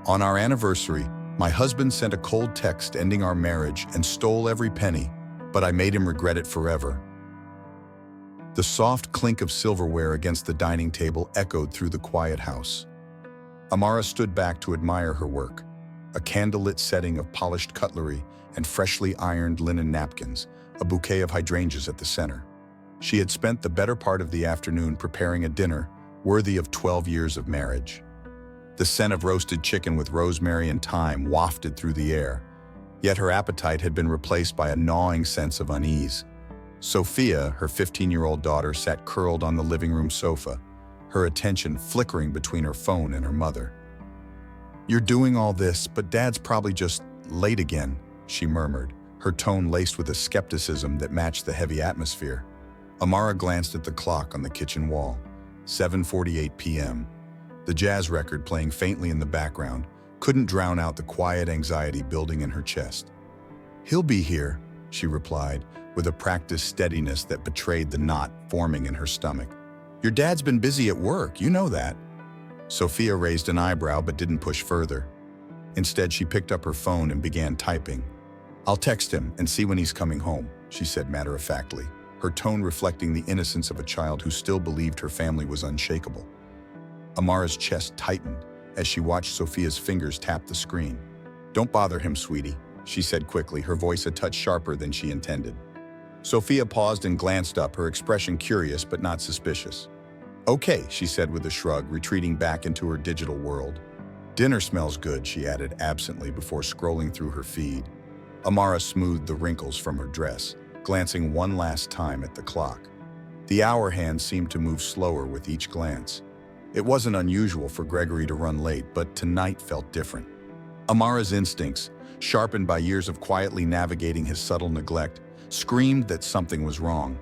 On our anniversary, my husband sent a cold text ending our marriage and stole every penny, but I made him regret it forever. The soft clink of silverware against the dining table echoed through the quiet house. Amara stood back to admire her work, a candlelit setting of polished cutlery and freshly ironed linen napkins, a bouquet of hydrangeas at the center. She had spent the better part of the afternoon preparing a dinner worthy of 12 years of marriage. The scent of roasted chicken with rosemary and thyme wafted through the air, yet her appetite had been replaced by a gnawing sense of unease. Sophia, her 15-year-old daughter, sat curled on the living room sofa, her attention flickering between her phone and her mother. "You're doing all this, but Dad's probably just late again," she murmured, her tone laced with a skepticism that matched the heavy atmosphere. Amara glanced at the clock on the kitchen wall. 7:48 p.m. The jazz record playing faintly in the background couldn't drown out the quiet anxiety building in her chest. "He'll be here," she replied, with a practiced steadiness that betrayed the knot forming in her stomach. "Your dad's been busy at work, you know that." Sophia raised an eyebrow but didn't push further. Instead, she picked up her phone and began typing. "I'll text him and see when he's coming home," she said matter-of-factly, her tone reflecting the innocence of a child who still believed her family was unshakable. Amara's chest tightened as she watched Sophia's fingers tap the screen. "Don't bother him, sweetie," she said quickly, her voice a touch sharper than she intended. Sophia paused and glanced up, her expression curious but not suspicious. "Okay," she said with a shrug, retreating back into her digital world. "Dinner smells good," she added absently before scrolling through her feed. Amara smoothed the wrinkles from her dress, glancing one last time at the clock. The hour hand seemed to move slower with each glance. It wasn't unusual for Gregory to run late, but tonight felt different. Amara's instincts, sharpened by years of quietly navigating his subtle neglect, screamed that something was wrong.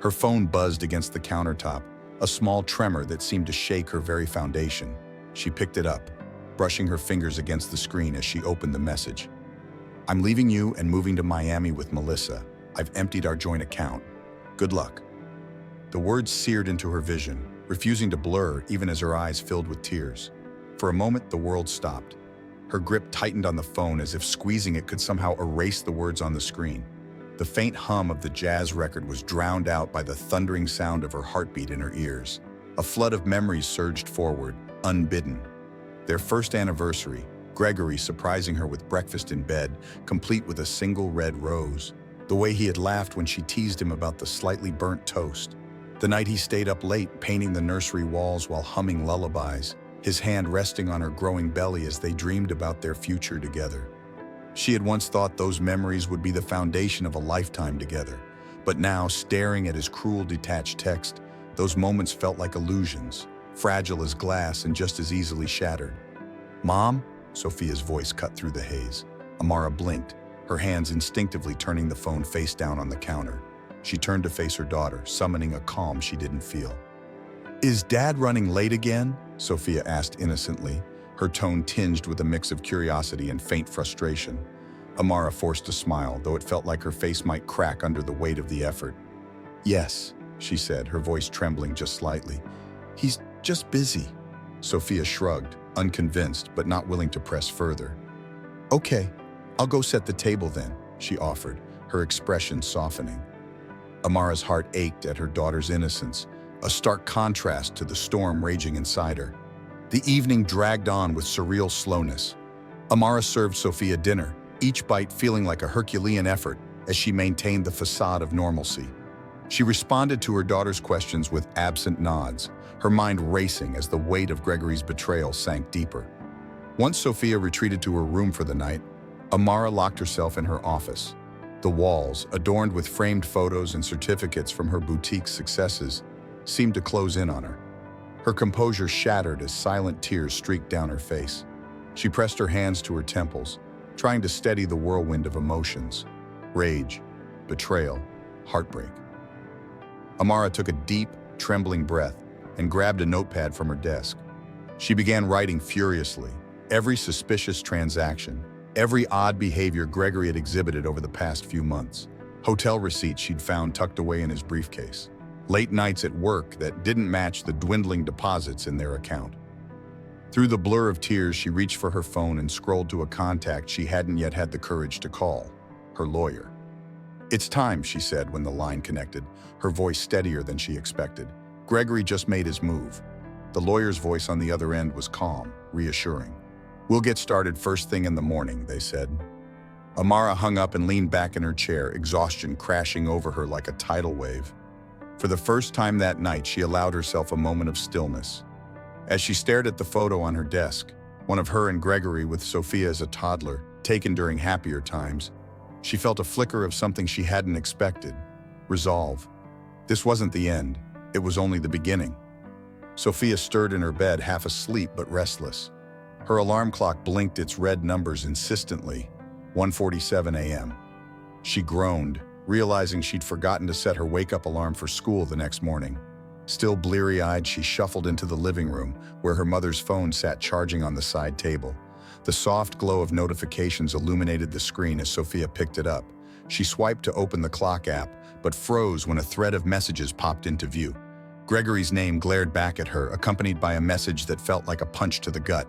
Her phone buzzed against the countertop, a small tremor that seemed to shake her very foundation. She picked it up, brushing her fingers against the screen as she opened the message. "I'm leaving you and moving to Miami with Melissa. I've emptied our joint account. Good luck." The words seared into her vision, refusing to blur even as her eyes filled with tears. For a moment, the world stopped. Her grip tightened on the phone as if squeezing it could somehow erase the words on the screen. The faint hum of the jazz record was drowned out by the thundering sound of her heartbeat in her ears. A flood of memories surged forward, unbidden. Their first anniversary, Gregory surprising her with breakfast in bed, complete with a single red rose. The way he had laughed when she teased him about the slightly burnt toast. The night he stayed up late painting the nursery walls while humming lullabies, his hand resting on her growing belly as they dreamed about their future together. She had once thought those memories would be the foundation of a lifetime together, but now, staring at his cruel, detached text, those moments felt like illusions, fragile as glass and just as easily shattered. "Mom?" Sophia's voice cut through the haze. Amara blinked, her hands instinctively turning the phone face down on the counter. She turned to face her daughter, summoning a calm she didn't feel. "Is Dad running late again?" Sophia asked innocently, her tone tinged with a mix of curiosity and faint frustration. Amara forced a smile, though it felt like her face might crack under the weight of the effort. "Yes," she said, her voice trembling just slightly. "He's just busy." Sophia shrugged, unconvinced but not willing to press further. "Okay, I'll go set the table then," she offered, her expression softening. Amara's heart ached at her daughter's innocence, a stark contrast to the storm raging inside her. The evening dragged on with surreal slowness. Amara served Sophia dinner, each bite feeling like a Herculean effort as she maintained the facade of normalcy. She responded to her daughter's questions with absent nods, her mind racing as the weight of Gregory's betrayal sank deeper. Once Sophia retreated to her room for the night, Amara locked herself in her office. The walls, adorned with framed photos and certificates from her boutique's successes, seemed to close in on her. Her composure shattered as silent tears streaked down her face. She pressed her hands to her temples, trying to steady the whirlwind of emotions: rage, betrayal, heartbreak. Amara took a deep, trembling breath and grabbed a notepad from her desk. She began writing furiously, every suspicious transaction, every odd behavior Gregory had exhibited over the past few months, hotel receipts she'd found tucked away in his briefcase, late nights at work that didn't match the dwindling deposits in their account. Through the blur of tears, she reached for her phone and scrolled to a contact she hadn't yet had the courage to call, her lawyer. "It's time," she said when the line connected, her voice steadier than she expected. Gregory just made his move. The lawyer's voice on the other end was calm, reassuring. "We'll get started first thing in the morning," they said. Amara hung up and leaned back in her chair, exhaustion crashing over her like a tidal wave. For the first time that night, she allowed herself a moment of stillness. As she stared at the photo on her desk, one of her and Gregory with Sophia as a toddler, taken during happier times, she felt a flicker of something she hadn't expected: resolve. This wasn't the end, it was only the beginning. Sophia stirred in her bed, half asleep but restless. Her alarm clock blinked its red numbers insistently, 1:47 a.m. She groaned, realizing she'd forgotten to set her wake-up alarm for school the next morning. Still bleary-eyed, she shuffled into the living room, where her mother's phone sat charging on the side table. The soft glow of notifications illuminated the screen as Sophia picked it up. She swiped to open the clock app, but froze when a thread of messages popped into view. Gregory's name glared back at her, accompanied by a message that felt like a punch to the gut.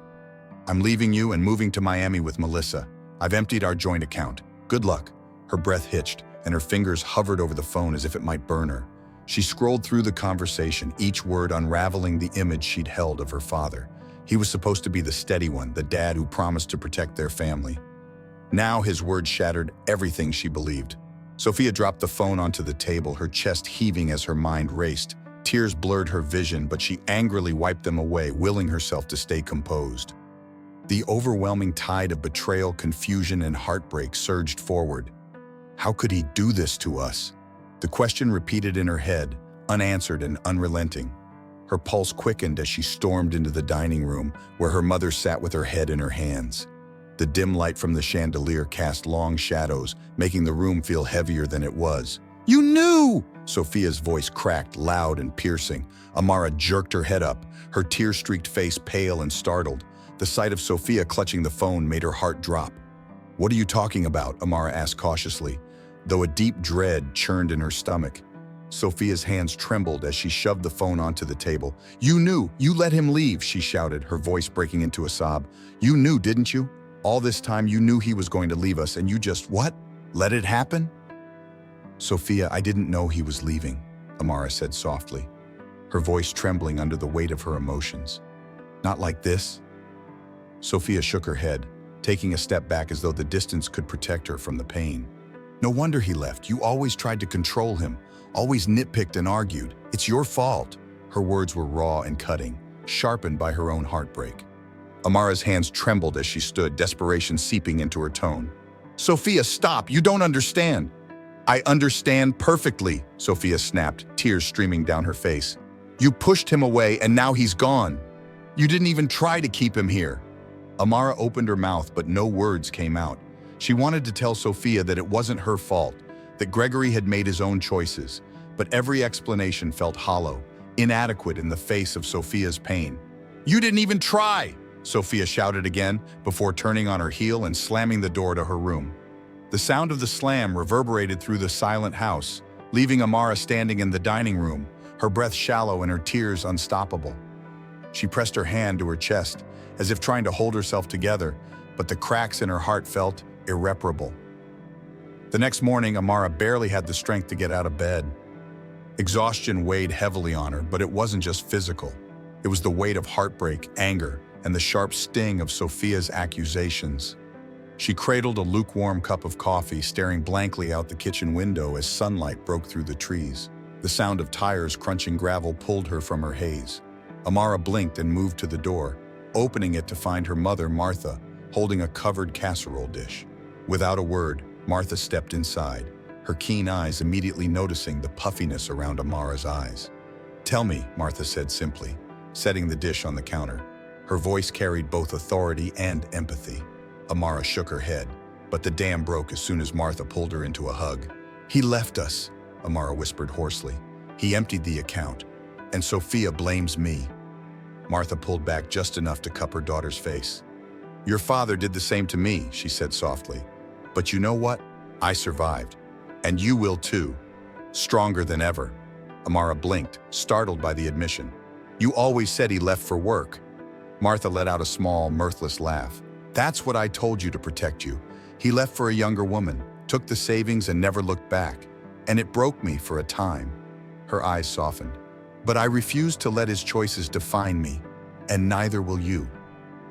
"I'm leaving you and moving to Miami with Melissa. I've emptied our joint account. Good luck." Her breath hitched, and her fingers hovered over the phone as if it might burn her. She scrolled through the conversation, each word unraveling the image she'd held of her father. He was supposed to be the steady one, the dad who promised to protect their family. Now his words shattered everything she believed. Sophia dropped the phone onto the table, her chest heaving as her mind raced. Tears blurred her vision, but she angrily wiped them away, willing herself to stay composed. The overwhelming tide of betrayal, confusion, and heartbreak surged forward. How could he do this to us? The question repeated in her head, unanswered and unrelenting. Her pulse quickened as she stormed into the dining room, where her mother sat with her head in her hands. The dim light from the chandelier cast long shadows, making the room feel heavier than it was. "You knew!" Sophia's voice cracked, loud and piercing. Amara jerked her head up, her tear-streaked face pale and startled. The sight of Sophia clutching the phone made her heart drop. "What are you talking about?" Amara asked cautiously, though a deep dread churned in her stomach. Sophia's hands trembled as she shoved the phone onto the table. "You knew! You let him leave!" she shouted, her voice breaking into a sob. "You knew, didn't you? All this time you knew he was going to leave us and you just, what? Let it happen?" "Sophia, I didn't know he was leaving," Amara said softly, her voice trembling under the weight of her emotions. "Not like this." Sophia shook her head, taking a step back as though the distance could protect her from the pain. "No wonder he left. You always tried to control him, always nitpicked and argued. It's your fault." Her words were raw and cutting, sharpened by her own heartbreak. Amara's hands trembled as she stood, desperation seeping into her tone. "Sophia, stop! You don't understand." "I understand perfectly," Sophia snapped, tears streaming down her face. "You pushed him away and now he's gone. You didn't even try to keep him here." Amara opened her mouth, but no words came out. She wanted to tell Sophia that it wasn't her fault, that Gregory had made his own choices, but every explanation felt hollow, inadequate in the face of Sophia's pain. "You didn't even try!" Sophia shouted again, before turning on her heel and slamming the door to her room. The sound of the slam reverberated through the silent house, leaving Amara standing in the dining room, her breath shallow and her tears unstoppable. She pressed her hand to her chest, as if trying to hold herself together, but the cracks in her heart felt irreparable. The next morning, Amara barely had the strength to get out of bed. Exhaustion weighed heavily on her, but it wasn't just physical. It was the weight of heartbreak, anger, and the sharp sting of Sophia's accusations. She cradled a lukewarm cup of coffee, staring blankly out the kitchen window as sunlight broke through the trees. The sound of tires crunching gravel pulled her from her haze. Amara blinked and moved to the door, opening it to find her mother, Martha, holding a covered casserole dish. Without a word, Martha stepped inside, her keen eyes immediately noticing the puffiness around Amara's eyes. "Tell me," Martha said simply, setting the dish on the counter. Her voice carried both authority and empathy. Amara shook her head, but the dam broke as soon as Martha pulled her into a hug. "He left us," Amara whispered hoarsely. "He emptied the account, and Sophia blames me." Martha pulled back just enough to cup her daughter's face. "Your father did the same to me," she said softly. "But you know what? I survived. And you will too. Stronger than ever." Amara blinked, startled by the admission. "You always said he left for work." Martha let out a small, mirthless laugh. That's what I told you to protect you. He left for a younger woman, took the savings and never looked back. And it broke me for a time. Her eyes softened. But I refused to let his choices define me, and neither will you.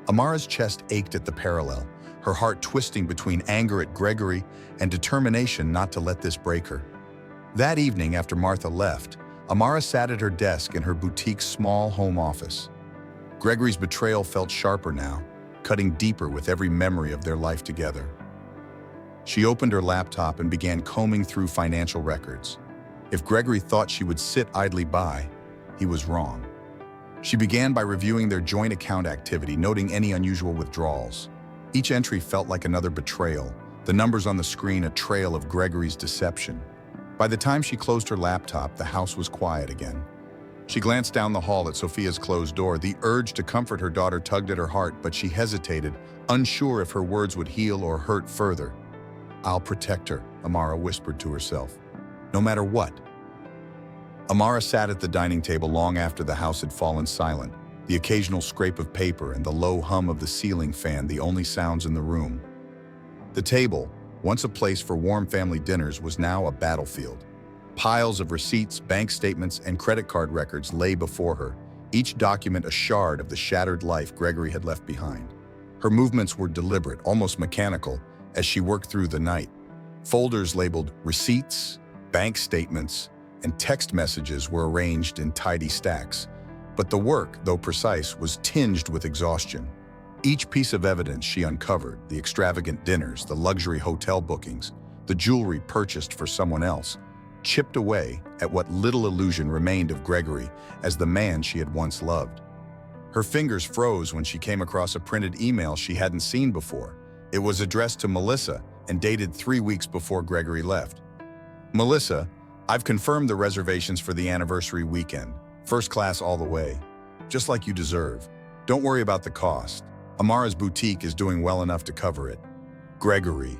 Amara's chest ached at the parallel, her heart twisting between anger at Gregory and determination not to let this break her. That evening, after Martha left, Amara sat at her desk in her boutique's small home office. Gregory's betrayal felt sharper now, cutting deeper with every memory of their life together. She opened her laptop and began combing through financial records. If Gregory thought she would sit idly by, he was wrong. She began by reviewing their joint account activity, noting any unusual withdrawals. Each entry felt like another betrayal, the numbers on the screen a trail of Gregory's deception. By the time she closed her laptop, the house was quiet again. She glanced down the hall at Sophia's closed door. The urge to comfort her daughter tugged at her heart, but she hesitated, unsure if her words would heal or hurt further. "I'll protect her," Amara whispered to herself. "No matter what." Amara sat at the dining table long after the house had fallen silent, the occasional scrape of paper and the low hum of the ceiling fan the only sounds in the room. The table, once a place for warm family dinners, was now a battlefield. Piles of receipts, bank statements, and credit card records lay before her, each document a shard of the shattered life Gregory had left behind. Her movements were deliberate, almost mechanical, as she worked through the night. Folders labeled receipts, bank statements, and text messages were arranged in tidy stacks. But the work, though precise, was tinged with exhaustion. Each piece of evidence she uncovered, the extravagant dinners, the luxury hotel bookings, the jewelry purchased for someone else, chipped away at what little illusion remained of Gregory as the man she had once loved. Her fingers froze when she came across a printed email she hadn't seen before. It was addressed to Melissa and dated 3 weeks before Gregory left. "Melissa, I've confirmed the reservations for the anniversary weekend. First class all the way. Just like you deserve. Don't worry about the cost. Amara's boutique is doing well enough to cover it. Gregory."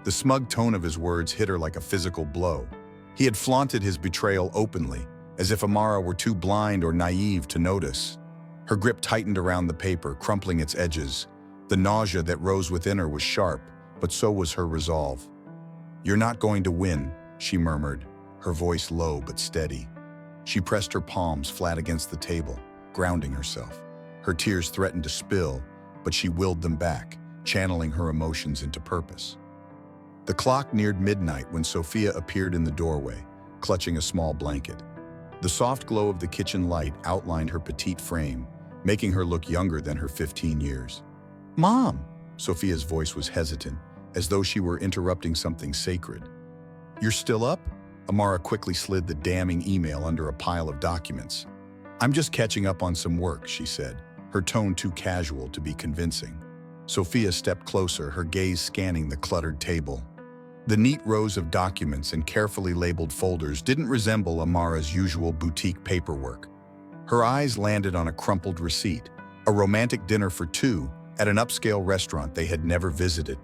The smug tone of his words hit her like a physical blow. He had flaunted his betrayal openly, as if Amara were too blind or naive to notice. Her grip tightened around the paper, crumpling its edges. The nausea that rose within her was sharp, but so was her resolve. "You're not going to win," she murmured, her voice low but steady. She pressed her palms flat against the table, grounding herself. Her tears threatened to spill, but she willed them back, channeling her emotions into purpose. The clock neared midnight when Sophia appeared in the doorway, clutching a small blanket. The soft glow of the kitchen light outlined her petite frame, making her look younger than her 15 years. "Mom!" Sophia's voice was hesitant, as though she were interrupting something sacred. "You're still up?" Amara quickly slid the damning email under a pile of documents. "I'm just catching up on some work," she said, her tone too casual to be convincing. Sophia stepped closer, her gaze scanning the cluttered table. The neat rows of documents and carefully labeled folders didn't resemble Amara's usual boutique paperwork. Her eyes landed on a crumpled receipt, a romantic dinner for two at an upscale restaurant they had never visited.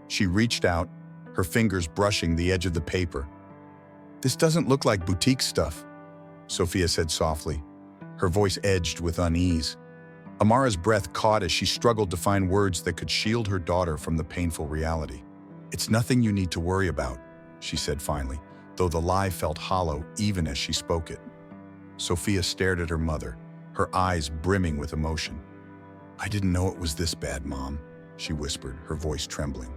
She reached out, her fingers brushing the edge of the paper. "This doesn't look like boutique stuff," Sophia said softly, her voice edged with unease. Amara's breath caught as she struggled to find words that could shield her daughter from the painful reality. "It's nothing you need to worry about," she said finally, though the lie felt hollow even as she spoke it. Sophia stared at her mother, her eyes brimming with emotion. "I didn't know it was this bad, Mom," she whispered, her voice trembling.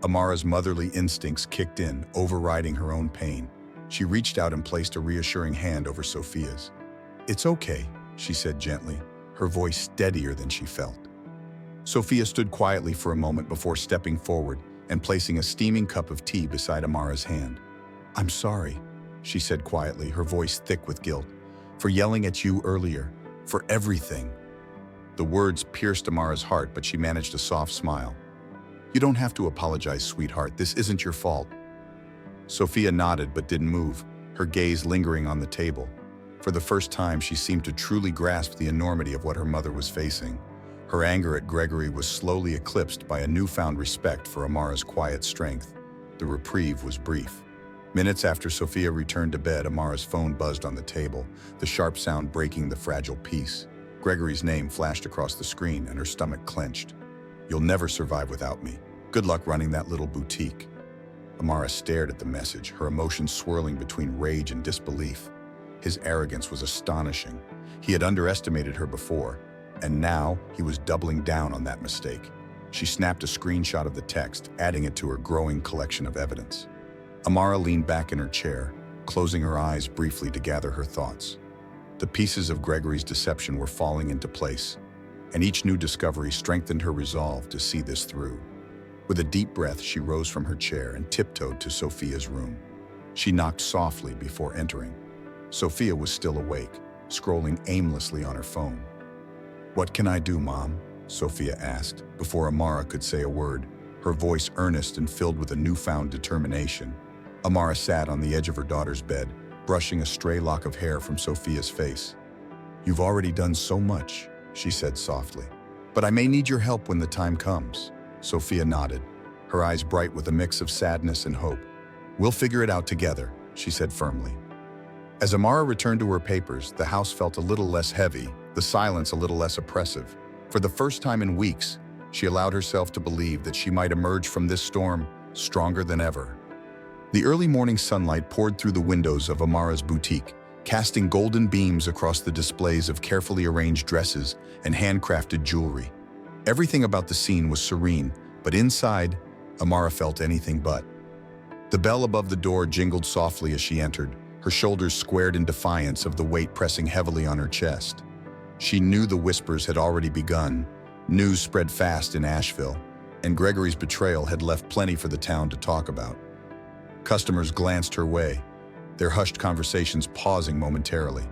Amara's motherly instincts kicked in, overriding her own pain. She reached out and placed a reassuring hand over Sophia's. "It's okay," she said gently, her voice steadier than she felt. Sophia stood quietly for a moment before stepping forward and placing a steaming cup of tea beside Amara's hand. "I'm sorry," she said quietly, her voice thick with guilt, "for yelling at you earlier, for everything." The words pierced Amara's heart, but she managed a soft smile. "You don't have to apologize, sweetheart. This isn't your fault." Sophia nodded but didn't move, her gaze lingering on the table. For the first time, she seemed to truly grasp the enormity of what her mother was facing. Her anger at Gregory was slowly eclipsed by a newfound respect for Amara's quiet strength. The reprieve was brief. Minutes after Sophia returned to bed, Amara's phone buzzed on the table, the sharp sound breaking the fragile peace. Gregory's name flashed across the screen and her stomach clenched. "You'll never survive without me. Good luck running that little boutique." Amara stared at the message, her emotions swirling between rage and disbelief. His arrogance was astonishing. He had underestimated her before, and now he was doubling down on that mistake. She snapped a screenshot of the text, adding it to her growing collection of evidence. Amara leaned back in her chair, closing her eyes briefly to gather her thoughts. The pieces of Gregory's deception were falling into place, and each new discovery strengthened her resolve to see this through. With a deep breath, she rose from her chair and tiptoed to Sophia's room. She knocked softly before entering. Sophia was still awake, scrolling aimlessly on her phone. "What can I do, Mom?" Sophia asked, before Amara could say a word, her voice earnest and filled with a newfound determination. Amara sat on the edge of her daughter's bed, brushing a stray lock of hair from Sophia's face. "You've already done so much," she said softly. "But I may need your help when the time comes." Sophia nodded, her eyes bright with a mix of sadness and hope. "We'll figure it out together," she said firmly. As Amara returned to her papers, the house felt a little less heavy, the silence a little less oppressive. For the first time in weeks, she allowed herself to believe that she might emerge from this storm stronger than ever. The early morning sunlight poured through the windows of Amara's boutique, casting golden beams across the displays of carefully arranged dresses and handcrafted jewelry. Everything about the scene was serene, but inside, Amara felt anything but. The bell above the door jingled softly as she entered, her shoulders squared in defiance of the weight pressing heavily on her chest. She knew the whispers had already begun. News spread fast in Asheville, and Gregory's betrayal had left plenty for the town to talk about. Customers glanced her way, their hushed conversations pausing momentarily.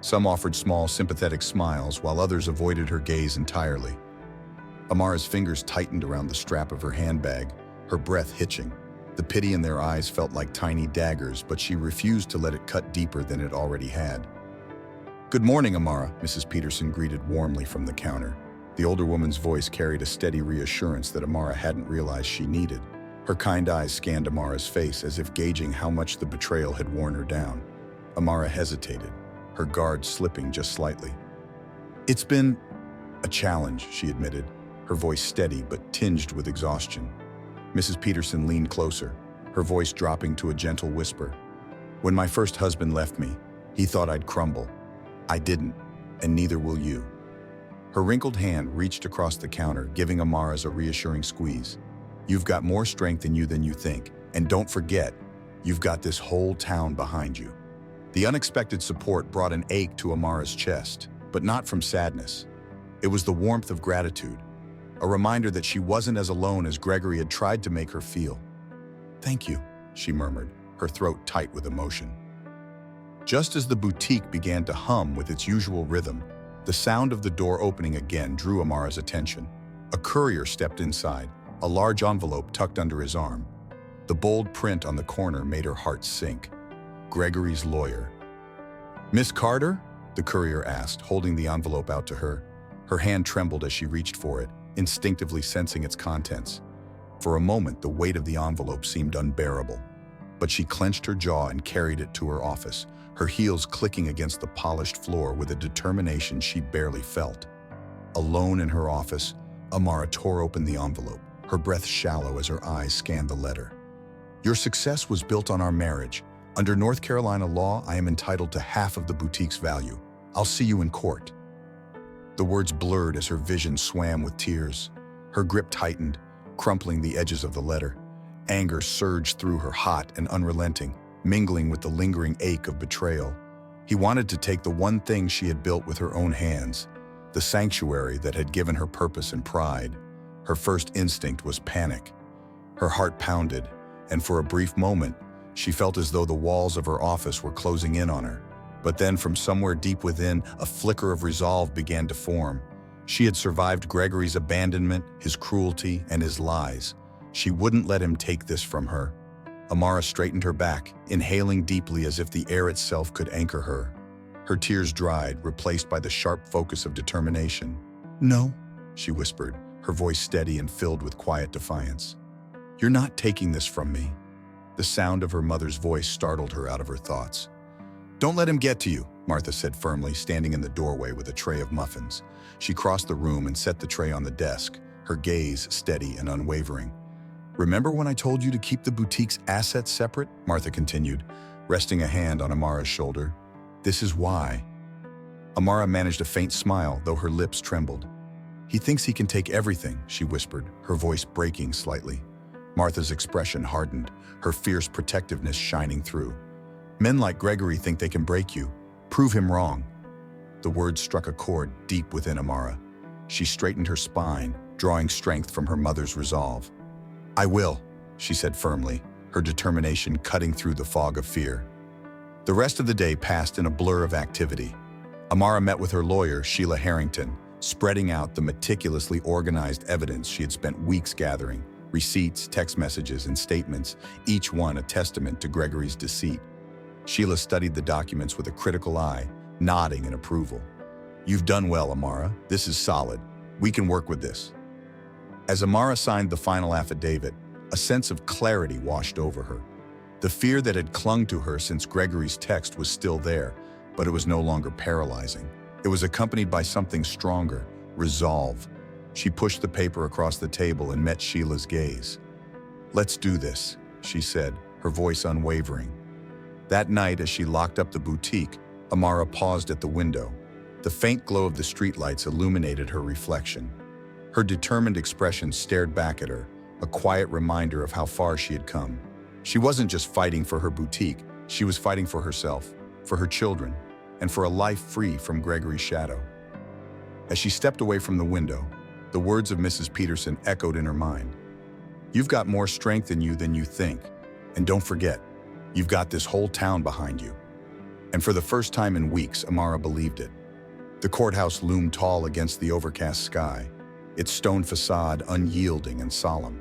Some offered small, sympathetic smiles, while others avoided her gaze entirely. Amara's fingers tightened around the strap of her handbag, her breath hitching. The pity in their eyes felt like tiny daggers, but she refused to let it cut deeper than it already had. "Good morning, Amara," Mrs. Peterson greeted warmly from the counter. The older woman's voice carried a steady reassurance that Amara hadn't realized she needed. Her kind eyes scanned Amara's face as if gauging how much the betrayal had worn her down. Amara hesitated, her guard slipping just slightly. "It's been a challenge," she admitted, her voice steady but tinged with exhaustion. Mrs. Peterson leaned closer, her voice dropping to a gentle whisper. "When my first husband left me, he thought I'd crumble. I didn't, and neither will you." Her wrinkled hand reached across the counter, giving Amara's a reassuring squeeze. "You've got more strength in you than you think, and don't forget, you've got this whole town behind you." The unexpected support brought an ache to Amara's chest, but not from sadness. It was the warmth of gratitude, a reminder that she wasn't as alone as Gregory had tried to make her feel. "Thank you," she murmured, her throat tight with emotion. Just as the boutique began to hum with its usual rhythm, the sound of the door opening again drew Amara's attention. A courier stepped inside, a large envelope tucked under his arm. The bold print on the corner made her heart sink. Gregory's lawyer. "Miss Carter?" the courier asked, holding the envelope out to her. Her hand trembled as she reached for it, instinctively sensing its contents. For a moment, the weight of the envelope seemed unbearable, but she clenched her jaw and carried it to her office, her heels clicking against the polished floor with a determination she barely felt. Alone in her office, Amara tore open the envelope, her breath shallow as her eyes scanned the letter. "Your success was built on our marriage. Under North Carolina law, I am entitled to half of the boutique's value. I'll see you in court." The words blurred as her vision swam with tears. Her grip tightened, crumpling the edges of the letter. Anger surged through her, hot and unrelenting, mingling with the lingering ache of betrayal. He wanted to take the one thing she had built with her own hands, the sanctuary that had given her purpose and pride. Her first instinct was panic. Her heart pounded, and for a brief moment, she felt as though the walls of her office were closing in on her. But then from somewhere deep within, a flicker of resolve began to form. She had survived Gregory's abandonment, his cruelty, and his lies. She wouldn't let him take this from her. Amara straightened her back, inhaling deeply as if the air itself could anchor her. Her tears dried, replaced by the sharp focus of determination. "No," she whispered, her voice steady and filled with quiet defiance. "You're not taking this from me." The sound of her mother's voice startled her out of her thoughts. "Don't let him get to you," Martha said firmly, standing in the doorway with a tray of muffins. She crossed the room and set the tray on the desk, her gaze steady and unwavering. "Remember when I told you to keep the boutique's assets separate?" Martha continued, resting a hand on Amara's shoulder. "This is why." Amara managed a faint smile, though her lips trembled. "He thinks he can take everything," she whispered, her voice breaking slightly. Martha's expression hardened, her fierce protectiveness shining through. "Men like Gregory think they can break you. Prove him wrong." The words struck a chord deep within Amara. She straightened her spine, drawing strength from her mother's resolve. "I will," she said firmly, her determination cutting through the fog of fear. The rest of the day passed in a blur of activity. Amara met with her lawyer, Sheila Harrington, spreading out the meticulously organized evidence she had spent weeks gathering: receipts, text messages, and statements, each one a testament to Gregory's deceit. Sheila studied the documents with a critical eye, nodding in approval. "You've done well, Amara. This is solid. We can work with this." As Amara signed the final affidavit, a sense of clarity washed over her. The fear that had clung to her since Gregory's text was still there, but it was no longer paralyzing. It was accompanied by something stronger: resolve. She pushed the paper across the table and met Sheila's gaze. "Let's do this," she said, her voice unwavering. That night, as she locked up the boutique, Amara paused at the window. The faint glow of the streetlights illuminated her reflection. Her determined expression stared back at her, a quiet reminder of how far she had come. She wasn't just fighting for her boutique, she was fighting for herself, for her children, and for a life free from Gregory's shadow. As she stepped away from the window, the words of Mrs. Peterson echoed in her mind. "You've got more strength in you than you think, and don't forget, you've got this whole town behind you." And for the first time in weeks, Amara believed it. The courthouse loomed tall against the overcast sky, its stone facade unyielding and solemn.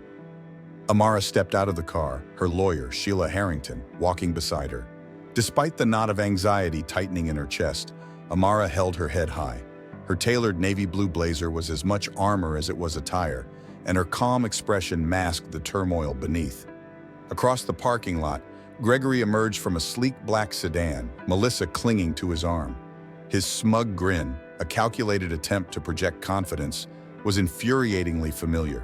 Amara stepped out of the car, her lawyer, Sheila Harrington, walking beside her. Despite the knot of anxiety tightening in her chest, Amara held her head high. Her tailored navy blue blazer was as much armor as it was attire, and her calm expression masked the turmoil beneath. Across the parking lot, Gregory emerged from a sleek black sedan, Melissa clinging to his arm. His smug grin, a calculated attempt to project confidence, was infuriatingly familiar.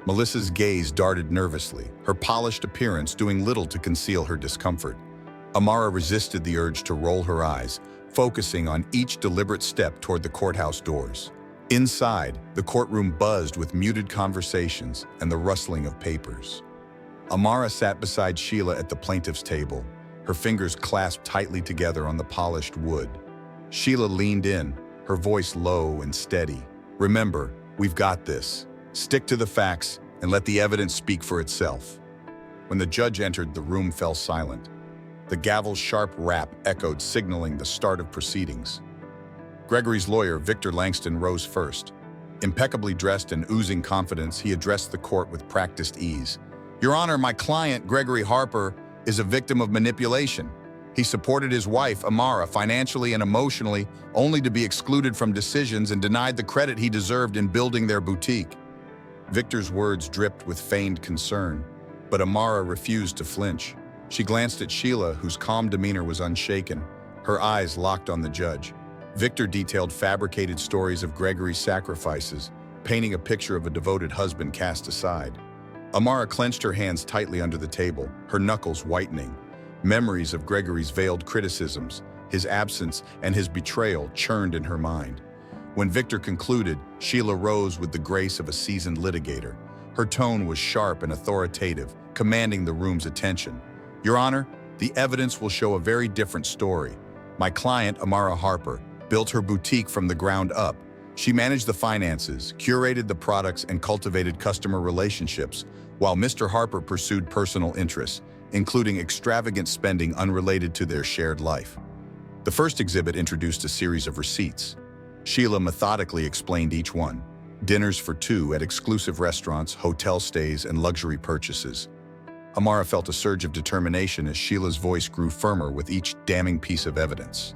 Melissa's gaze darted nervously, her polished appearance doing little to conceal her discomfort. Amara resisted the urge to roll her eyes, focusing on each deliberate step toward the courthouse doors. Inside, the courtroom buzzed with muted conversations and the rustling of papers. Amara sat beside Sheila at the plaintiff's table, her fingers clasped tightly together on the polished wood. Sheila leaned in, her voice low and steady. "Remember, we've got this. Stick to the facts and let the evidence speak for itself." When the judge entered, the room fell silent. The gavel's sharp rap echoed, signaling the start of proceedings. Gregory's lawyer, Victor Langston, rose first. Impeccably dressed and oozing confidence, he addressed the court with practiced ease. "Your Honor, my client, Gregory Harper, is a victim of manipulation. He supported his wife, Amara, financially and emotionally, only to be excluded from decisions and denied the credit he deserved in building their boutique." Victor's words dripped with feigned concern, but Amara refused to flinch. She glanced at Sheila, whose calm demeanor was unshaken, her eyes locked on the judge. Victor detailed fabricated stories of Gregory's sacrifices, painting a picture of a devoted husband cast aside. Amara clenched her hands tightly under the table, her knuckles whitening. Memories of Gregory's veiled criticisms, his absence, and his betrayal churned in her mind. When Victor concluded, Sheila rose with the grace of a seasoned litigator. Her tone was sharp and authoritative, commanding the room's attention. "Your Honor, the evidence will show a very different story. My client, Amara Harper, built her boutique from the ground up. She managed the finances, curated the products, and cultivated customer relationships, while Mr. Harper pursued personal interests, including extravagant spending unrelated to their shared life." The first exhibit introduced a series of receipts. Sheila methodically explained each one: dinners for two at exclusive restaurants, hotel stays, and luxury purchases. Amara felt a surge of determination as Sheila's voice grew firmer with each damning piece of evidence.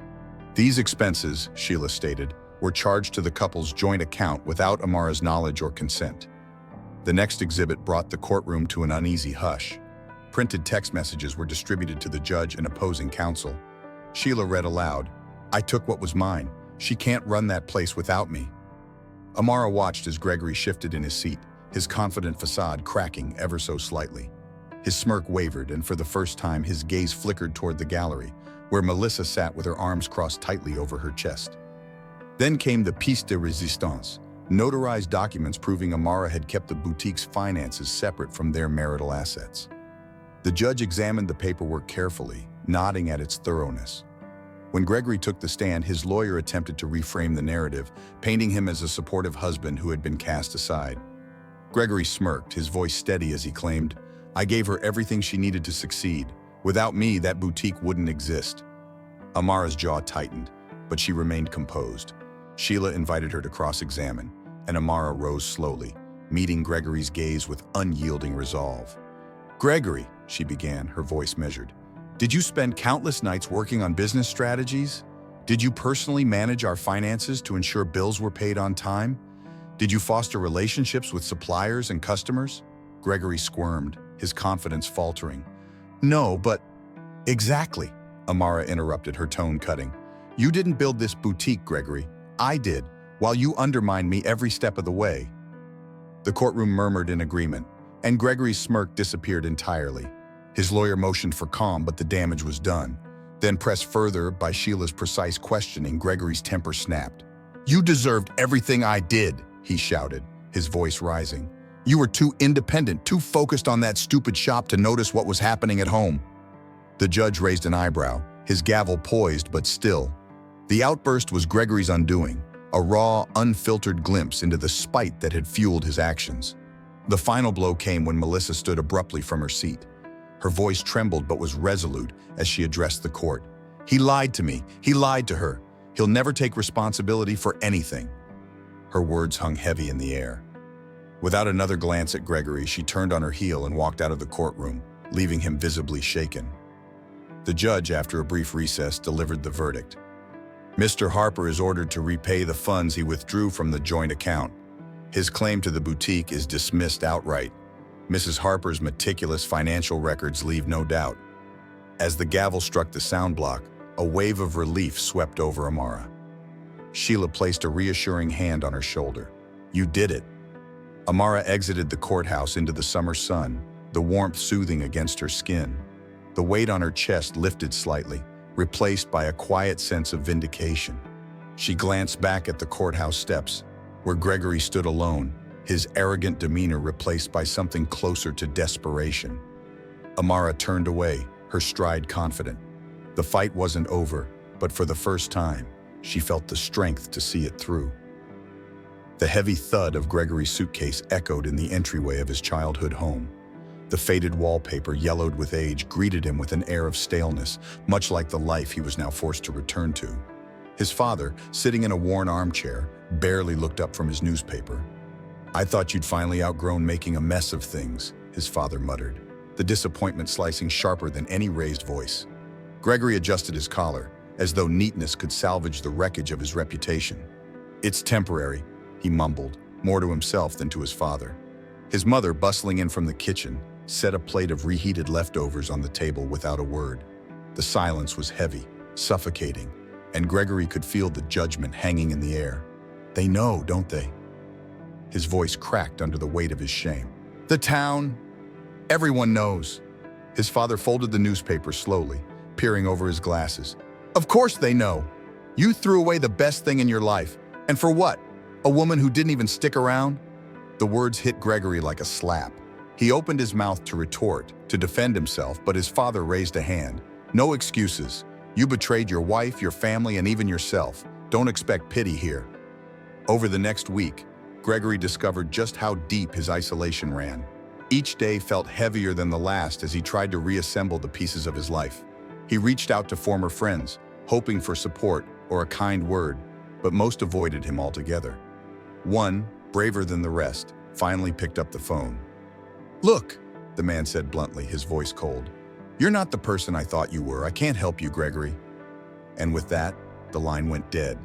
"These expenses," Sheila stated, "were charged to the couple's joint account without Amara's knowledge or consent." The next exhibit brought the courtroom to an uneasy hush. Printed text messages were distributed to the judge and opposing counsel. Sheila read aloud, I took what was mine. She can't run that place without me. Amara watched as Gregory shifted in his seat, his confident facade cracking ever so slightly. His smirk wavered, and for the first time, his gaze flickered toward the gallery, where Melissa sat with her arms crossed tightly over her chest. Then came the pièce de résistance, notarized documents proving Amara had kept the boutique's finances separate from their marital assets. The judge examined the paperwork carefully, nodding at its thoroughness. When Gregory took the stand, his lawyer attempted to reframe the narrative, painting him as a supportive husband who had been cast aside. Gregory smirked, his voice steady as he claimed, "I gave her everything she needed to succeed. Without me, that boutique wouldn't exist." Amara's jaw tightened, but she remained composed. Sheila invited her to cross-examine, and Amara rose slowly, meeting Gregory's gaze with unyielding resolve. "Gregory," she began, her voice measured, "did you spend countless nights working on business strategies? Did you personally manage our finances to ensure bills were paid on time? Did you foster relationships with suppliers and customers?" Gregory squirmed, his confidence faltering. "No, but—" "Exactly," Amara interrupted, her tone cutting. "You didn't build this boutique, Gregory. I did, while you undermined me every step of the way." The courtroom murmured in agreement, and Gregory's smirk disappeared entirely. His lawyer motioned for calm, but the damage was done. Then, pressed further by Sheila's precise questioning, Gregory's temper snapped. "You deserved everything I did," he shouted, his voice rising. "You were too independent, too focused on that stupid shop to notice what was happening at home." The judge raised an eyebrow, his gavel poised but still. The outburst was Gregory's undoing, a raw, unfiltered glimpse into the spite that had fueled his actions. The final blow came when Melissa stood abruptly from her seat. Her voice trembled but was resolute as she addressed the court. "He lied to me. He lied to her. He'll never take responsibility for anything." Her words hung heavy in the air. Without another glance at Gregory, she turned on her heel and walked out of the courtroom, leaving him visibly shaken. The judge, after a brief recess, delivered the verdict. "Mr. Harper is ordered to repay the funds he withdrew from the joint account. His claim to the boutique is dismissed outright. Mrs. Harper's meticulous financial records leave no doubt." As the gavel struck the sound block, a wave of relief swept over Amara. Sheila placed a reassuring hand on her shoulder. "You did it." Amara exited the courthouse into the summer sun, the warmth soothing against her skin. The weight on her chest lifted slightly, replaced by a quiet sense of vindication. She glanced back at the courthouse steps, where Gregory stood alone, his arrogant demeanor replaced by something closer to desperation. Amara turned away, her stride confident. The fight wasn't over, but for the first time, she felt the strength to see it through. The heavy thud of Gregory's suitcase echoed in the entryway of his childhood home. The faded wallpaper, yellowed with age, greeted him with an air of staleness, much like the life he was now forced to return to. His father, sitting in a worn armchair, barely looked up from his newspaper. "I thought you'd finally outgrown making a mess of things," his father muttered, the disappointment slicing sharper than any raised voice. Gregory adjusted his collar, as though neatness could salvage the wreckage of his reputation. "It's temporary," he mumbled, more to himself than to his father. His mother, bustling in from the kitchen, set a plate of reheated leftovers on the table without a word. The silence was heavy, suffocating, and Gregory could feel the judgment hanging in the air. "They know, don't they?" His voice cracked under the weight of his shame. "The town, everyone knows." His father folded the newspaper slowly, peering over his glasses. "Of course they know. You threw away the best thing in your life. And for what? A woman who didn't even stick around?" The words hit Gregory like a slap. He opened his mouth to retort, to defend himself, but his father raised a hand. "No excuses. You betrayed your wife, your family, and even yourself. Don't expect pity here." Over the next week, Gregory discovered just how deep his isolation ran. Each day felt heavier than the last as he tried to reassemble the pieces of his life. He reached out to former friends, hoping for support or a kind word, but most avoided him altogether. One, braver than the rest, finally picked up the phone. "Look," the man said bluntly, his voice cold. "You're not the person I thought you were. I can't help you, Gregory." And with that, the line went dead.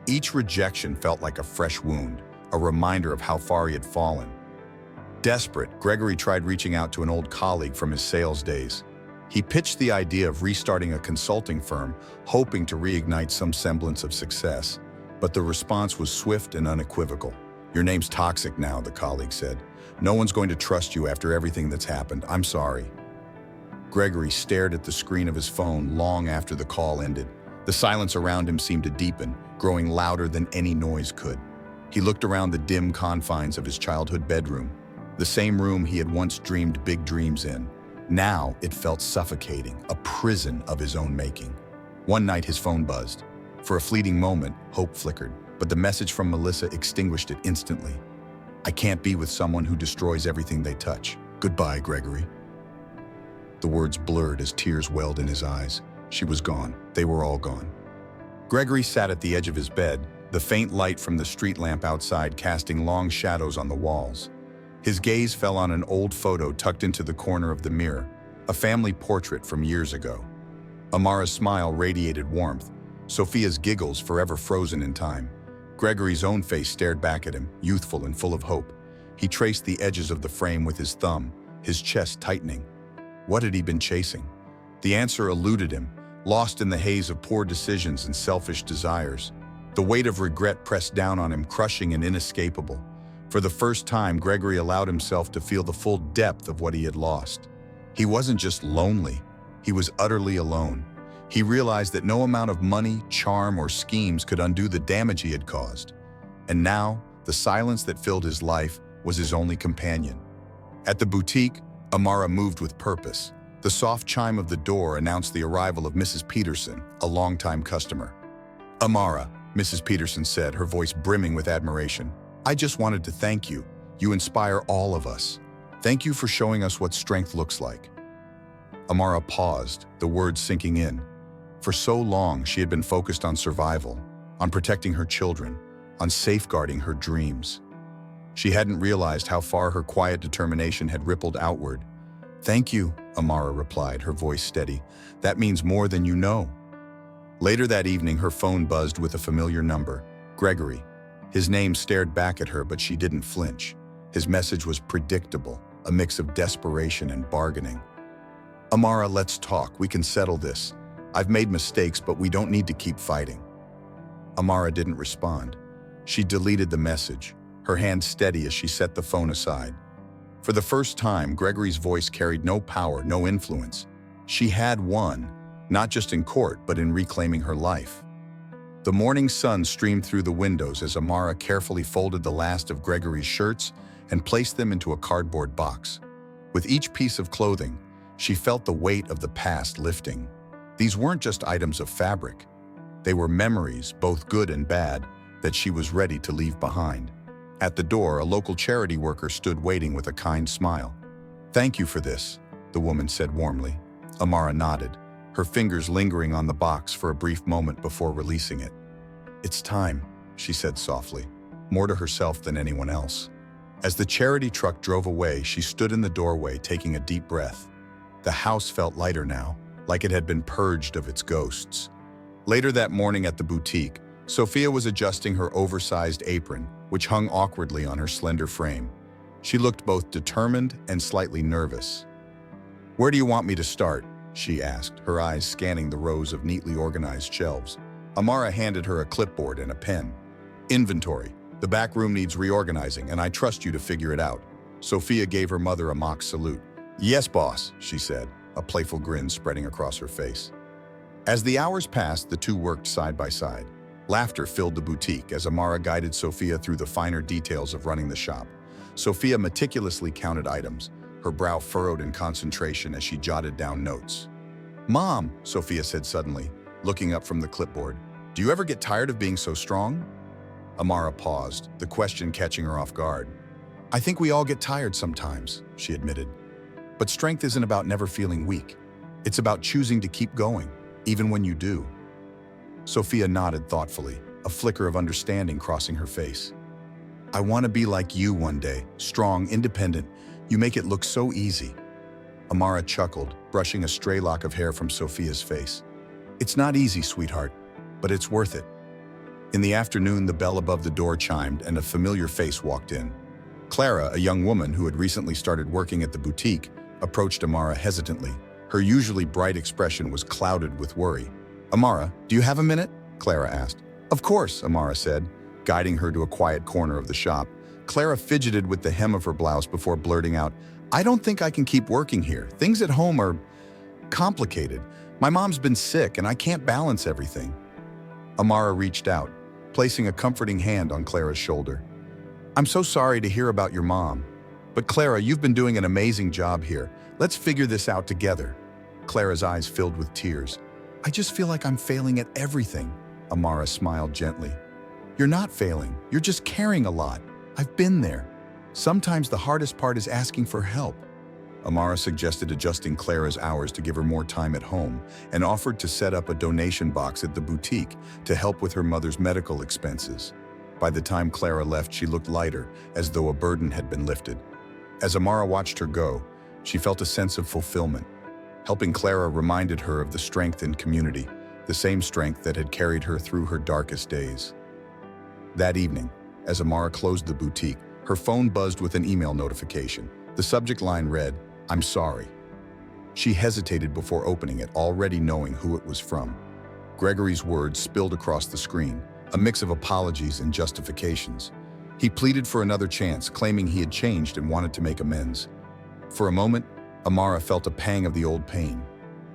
Each rejection felt like a fresh wound, a reminder of how far he had fallen. Desperate, Gregory tried reaching out to an old colleague from his sales days. He pitched the idea of restarting a consulting firm, hoping to reignite some semblance of success. But the response was swift and unequivocal. "Your name's toxic now," the colleague said. "No one's going to trust you after everything that's happened. I'm sorry." Gregory stared at the screen of his phone long after the call ended. The silence around him seemed to deepen, growing louder than any noise could. He looked around the dim confines of his childhood bedroom, the same room he had once dreamed big dreams in. Now it felt suffocating, a prison of his own making. One night his phone buzzed. For a fleeting moment, hope flickered, but the message from Melissa extinguished it instantly. "I can't be with someone who destroys everything they touch. Goodbye, Gregory." The words blurred as tears welled in his eyes. She was gone. They were all gone. Gregory sat at the edge of his bed, the faint light from the street lamp outside casting long shadows on the walls. His gaze fell on an old photo tucked into the corner of the mirror, a family portrait from years ago. Amara's smile radiated warmth, Sophia's giggles forever frozen in time. Gregory's own face stared back at him, youthful and full of hope. He traced the edges of the frame with his thumb, his chest tightening. What had he been chasing? The answer eluded him, lost in the haze of poor decisions and selfish desires. The weight of regret pressed down on him, crushing and inescapable. For the first time, Gregory allowed himself to feel the full depth of what he had lost. He wasn't just lonely, he was utterly alone. He realized that no amount of money, charm, or schemes could undo the damage he had caused. And now, the silence that filled his life was his only companion. At the boutique, Amara moved with purpose. The soft chime of the door announced the arrival of Mrs. Peterson, a longtime customer. "Amara," Mrs. Peterson said, her voice brimming with admiration, "I just wanted to thank you. You inspire all of us. Thank you for showing us what strength looks like." Amara paused, the words sinking in. For so long, she had been focused on survival, on protecting her children, on safeguarding her dreams. She hadn't realized how far her quiet determination had rippled outward. "Thank you," Amara replied, her voice steady. "That means more than you know." Later that evening, her phone buzzed with a familiar number, Gregory. His name stared back at her, but she didn't flinch. His message was predictable, a mix of desperation and bargaining. "Amara, let's talk. We can settle this. I've made mistakes, but we don't need to keep fighting." Amara didn't respond. She deleted the message, her hand steady as she set the phone aside. For the first time, Gregory's voice carried no power, no influence. She had won, not just in court, but in reclaiming her life. The morning sun streamed through the windows as Amara carefully folded the last of Gregory's shirts and placed them into a cardboard box. With each piece of clothing, she felt the weight of the past lifting. These weren't just items of fabric. They were memories, both good and bad, that she was ready to leave behind. At the door, a local charity worker stood waiting with a kind smile. "Thank you for this," the woman said warmly. Amara nodded, her fingers lingering on the box for a brief moment before releasing it. "It's time," she said softly, more to herself than anyone else. As the charity truck drove away, she stood in the doorway, taking a deep breath. The house felt lighter now, like it had been purged of its ghosts. Later that morning at the boutique, Sophia was adjusting her oversized apron, which hung awkwardly on her slender frame. She looked both determined and slightly nervous. "Where do you want me to start?" she asked, her eyes scanning the rows of neatly organized shelves. Amara handed her a clipboard and a pen. "Inventory. The back room needs reorganizing, and I trust you to figure it out." Sophia gave her mother a mock salute. "Yes, boss," she said, a playful grin spreading across her face. As the hours passed, the two worked side by side. Laughter filled the boutique as Amara guided Sophia through the finer details of running the shop. Sophia meticulously counted items, her brow furrowed in concentration as she jotted down notes. "Mom," Sophia said suddenly, looking up from the clipboard, "do you ever get tired of being so strong?" Amara paused, the question catching her off guard. "I think we all get tired sometimes," she admitted. "But strength isn't about never feeling weak. It's about choosing to keep going, even when you do." Sophia nodded thoughtfully, a flicker of understanding crossing her face. "I want to be like you one day, strong, independent. You make it look so easy." Amara chuckled, brushing a stray lock of hair from Sophia's face. "It's not easy, sweetheart, but it's worth it." In the afternoon, the bell above the door chimed and a familiar face walked in. Clara, a young woman who had recently started working at the boutique, approached Amara hesitantly, Her usually bright expression was clouded with worry. "Amara, do you have a minute?" Clara asked. "Of course," Amara said, guiding her to a quiet corner of the shop. Clara fidgeted with the hem of her blouse before blurting out, "I don't think I can keep working here. Things at home are complicated. My mom's been sick and I can't balance everything." Amara reached out, placing a comforting hand on Clara's shoulder. "I'm so sorry to hear about your mom. But Clara, you've been doing an amazing job here. Let's figure this out together." Clara's eyes filled with tears. "I just feel like I'm failing at everything." Amara smiled gently. "You're not failing. You're just caring a lot. I've been there. Sometimes the hardest part is asking for help." Amara suggested adjusting Clara's hours to give her more time at home and offered to set up a donation box at the boutique to help with her mother's medical expenses. By the time Clara left, she looked lighter, as though a burden had been lifted. As Amara watched her go, she felt a sense of fulfillment. Helping Clara reminded her of the strength in community, the same strength that had carried her through her darkest days. That evening, as Amara closed the boutique, her phone buzzed with an email notification. The subject line read, "I'm sorry." She hesitated before opening it, already knowing who it was from. Gregory's words spilled across the screen, a mix of apologies and justifications. He pleaded for another chance, claiming he had changed and wanted to make amends. For a moment, Amara felt a pang of the old pain.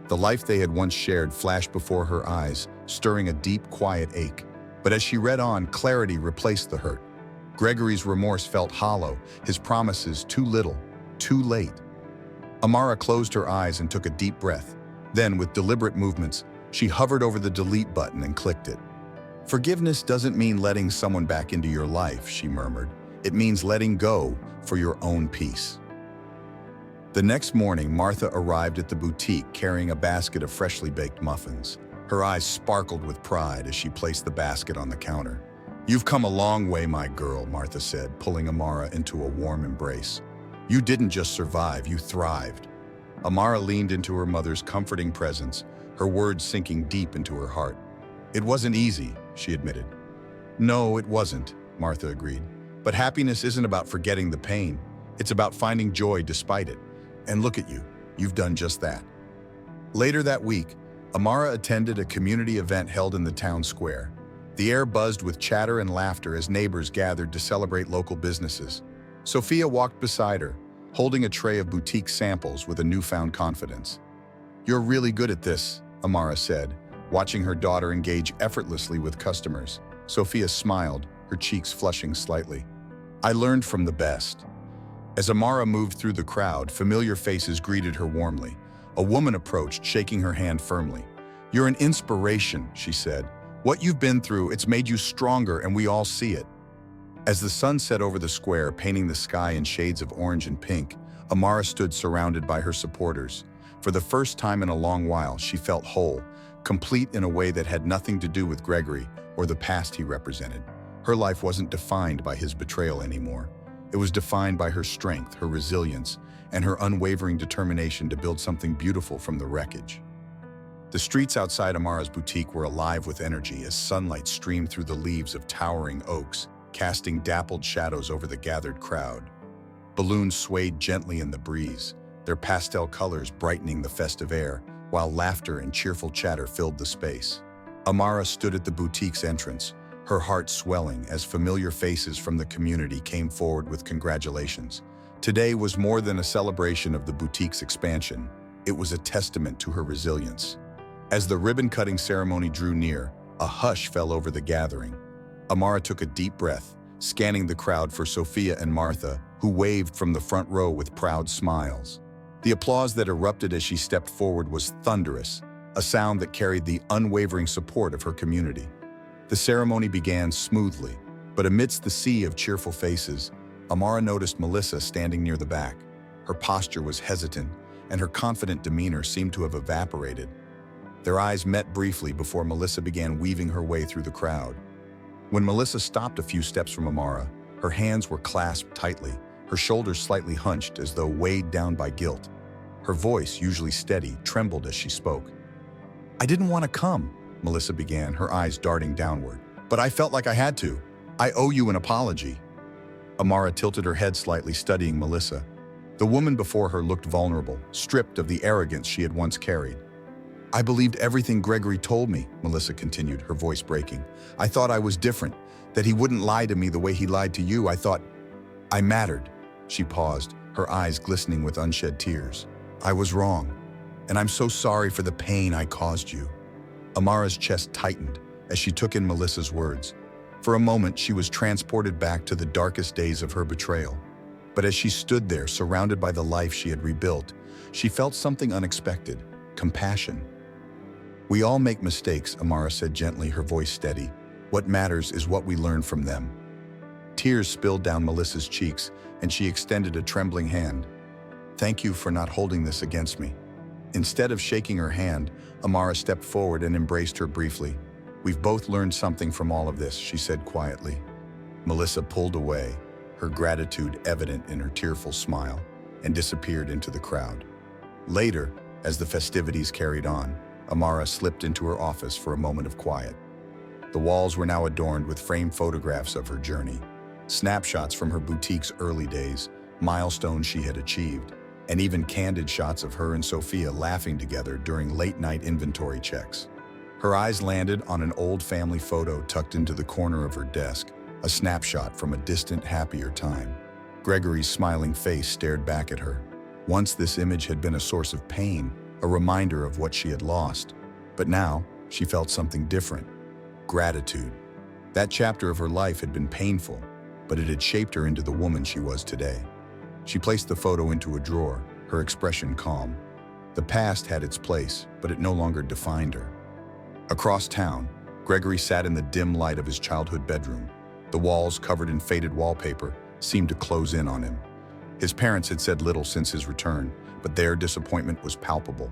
The life they had once shared flashed before her eyes, stirring a deep, quiet ache. But as she read on, clarity replaced the hurt. Gregory's remorse felt hollow, his promises too little, too late. Amara closed her eyes and took a deep breath. Then, with deliberate movements, she hovered over the delete button and clicked it. "Forgiveness doesn't mean letting someone back into your life," she murmured. "It means letting go for your own peace." The next morning, Martha arrived at the boutique carrying a basket of freshly baked muffins. Her eyes sparkled with pride as she placed the basket on the counter. "You've come a long way, my girl," Martha said, pulling Amara into a warm embrace. "You didn't just survive, you thrived." Amara leaned into her mother's comforting presence, her words sinking deep into her heart. "It wasn't easy," she admitted. "No, it wasn't," Martha agreed. "But happiness isn't about forgetting the pain. It's about finding joy despite it. And look at you, you've done just that." Later that week, Amara attended a community event held in the town square. The air buzzed with chatter and laughter as neighbors gathered to celebrate local businesses. Sophia walked beside her, holding a tray of boutique samples with a newfound confidence. "You're really good at this," Amara said, watching her daughter engage effortlessly with customers. Sophia smiled, her cheeks flushing slightly. "I learned from the best." As Amara moved through the crowd, familiar faces greeted her warmly. A woman approached, shaking her hand firmly. "You're an inspiration," she said. "What you've been through, it's made you stronger, and we all see it." As the sun set over the square, painting the sky in shades of orange and pink, Amara stood surrounded by her supporters. For the first time in a long while, she felt whole, complete in a way that had nothing to do with Gregory or the past he represented. Her life wasn't defined by his betrayal anymore. It was defined by her strength, her resilience, and her unwavering determination to build something beautiful from the wreckage. The streets outside Amara's boutique were alive with energy as sunlight streamed through the leaves of towering oaks, casting dappled shadows over the gathered crowd. Balloons swayed gently in the breeze, their pastel colors brightening the festive air, while laughter and cheerful chatter filled the space. Amara stood at the boutique's entrance, her heart swelling as familiar faces from the community came forward with congratulations. Today was more than a celebration of the boutique's expansion. It was a testament to her resilience. As the ribbon-cutting ceremony drew near, a hush fell over the gathering. Amara took a deep breath, scanning the crowd for Sophia and Martha, who waved from the front row with proud smiles. The applause that erupted as she stepped forward was thunderous, a sound that carried the unwavering support of her community. The ceremony began smoothly, but amidst the sea of cheerful faces, Amara noticed Melissa standing near the back. Her posture was hesitant, and her confident demeanor seemed to have evaporated. Their eyes met briefly before Melissa began weaving her way through the crowd. When Melissa stopped a few steps from Amara, her hands were clasped tightly, her shoulders slightly hunched as though weighed down by guilt. Her voice, usually steady, trembled as she spoke. "I didn't want to come," Melissa began, her eyes darting downward. "But I felt like I had to. I owe you an apology." Amara tilted her head slightly, studying Melissa. The woman before her looked vulnerable, stripped of the arrogance she had once carried. "I believed everything Gregory told me," Melissa continued, her voice breaking. "I thought I was different, that he wouldn't lie to me the way he lied to you. I thought I mattered." She paused, her eyes glistening with unshed tears. "I was wrong, and I'm so sorry for the pain I caused you." Amara's chest tightened as she took in Melissa's words. For a moment, she was transported back to the darkest days of her betrayal. But as she stood there, surrounded by the life she had rebuilt, she felt something unexpected: compassion. "We all make mistakes," Amara said gently, her voice steady. "What matters is what we learn from them." Tears spilled down Melissa's cheeks, and she extended a trembling hand. "Thank you for not holding this against me." Instead of shaking her hand, Amara stepped forward and embraced her briefly. "We've both learned something from all of this," she said quietly. Melissa pulled away, her gratitude evident in her tearful smile, and disappeared into the crowd. Later, as the festivities carried on, Amara slipped into her office for a moment of quiet. The walls were now adorned with framed photographs of her journey, snapshots from her boutique's early days, milestones she had achieved, and even candid shots of her and Sophia laughing together during late-night inventory checks. Her eyes landed on an old family photo tucked into the corner of her desk, a snapshot from a distant, happier time. Gregory's smiling face stared back at her. Once this image had been a source of pain, a reminder of what she had lost. But now, she felt something different: gratitude. That chapter of her life had been painful, but it had shaped her into the woman she was today. She placed the photo into a drawer, her expression calm. The past had its place, but it no longer defined her. Across town, Gregory sat in the dim light of his childhood bedroom. The walls, covered in faded wallpaper, seemed to close in on him. His parents had said little since his return, but their disappointment was palpable.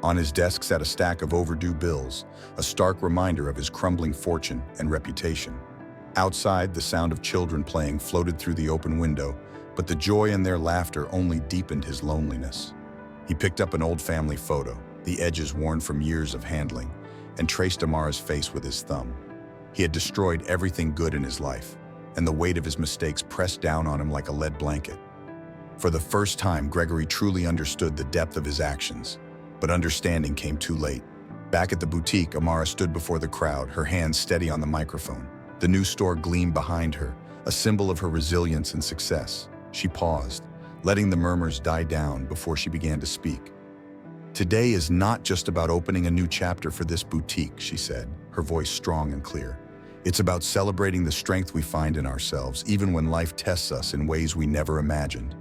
On his desk sat a stack of overdue bills, a stark reminder of his crumbling fortune and reputation. Outside, the sound of children playing floated through the open window, but the joy in their laughter only deepened his loneliness. He picked up an old family photo, the edges worn from years of handling, and traced Amara's face with his thumb. He had destroyed everything good in his life, and the weight of his mistakes pressed down on him like a lead blanket. For the first time, Gregory truly understood the depth of his actions, but understanding came too late. Back at the boutique, Amara stood before the crowd, her hands steady on the microphone. The new store gleamed behind her, a symbol of her resilience and success. She paused, letting the murmurs die down before she began to speak. "Today is not just about opening a new chapter for this boutique," she said, her voice strong and clear. "It's about celebrating the strength we find in ourselves, even when life tests us in ways we never imagined."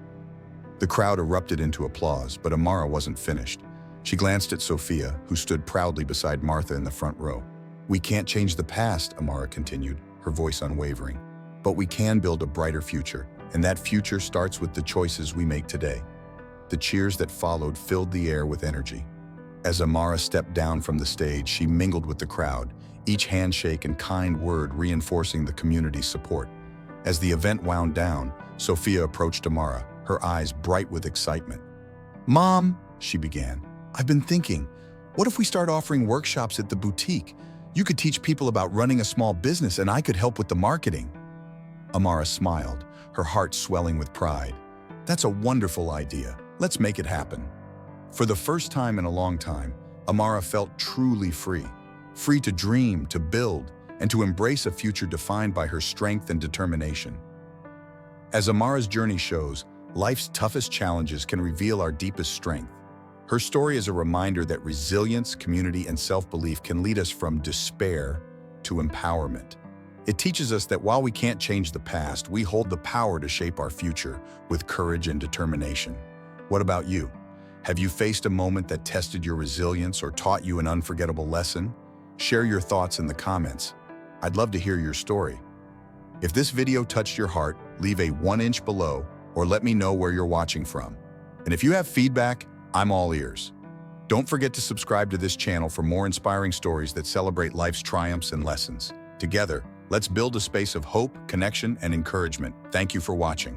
The crowd erupted into applause, but Amara wasn't finished. She glanced at Sophia, who stood proudly beside Martha in the front row. "We can't change the past," Amara continued, her voice unwavering. "But we can build a brighter future, and that future starts with the choices we make today." The cheers that followed filled the air with energy. As Amara stepped down from the stage, she mingled with the crowd, each handshake and kind word reinforcing the community's support. As the event wound down, Sophia approached Amara, her eyes bright with excitement. "Mom," she began, "I've been thinking, what if we start offering workshops at the boutique? You could teach people about running a small business and I could help with the marketing." Amara smiled, her heart swelling with pride. "That's a wonderful idea. Let's make it happen." For the first time in a long time, Amara felt truly free. Free to dream, to build, and to embrace a future defined by her strength and determination. As Amara's journey shows, life's toughest challenges can reveal our deepest strength. Her story is a reminder that resilience, community, and self-belief can lead us from despair to empowerment. It teaches us that while we can't change the past, we hold the power to shape our future with courage and determination. What about you? Have you faced a moment that tested your resilience or taught you an unforgettable lesson? Share your thoughts in the comments. I'd love to hear your story. If this video touched your heart, leave a 1-inch below or let me know where you're watching from. And if you have feedback, I'm all ears. Don't forget to subscribe to this channel for more inspiring stories that celebrate life's triumphs and lessons. Together, let's build a space of hope, connection, and encouragement. Thank you for watching.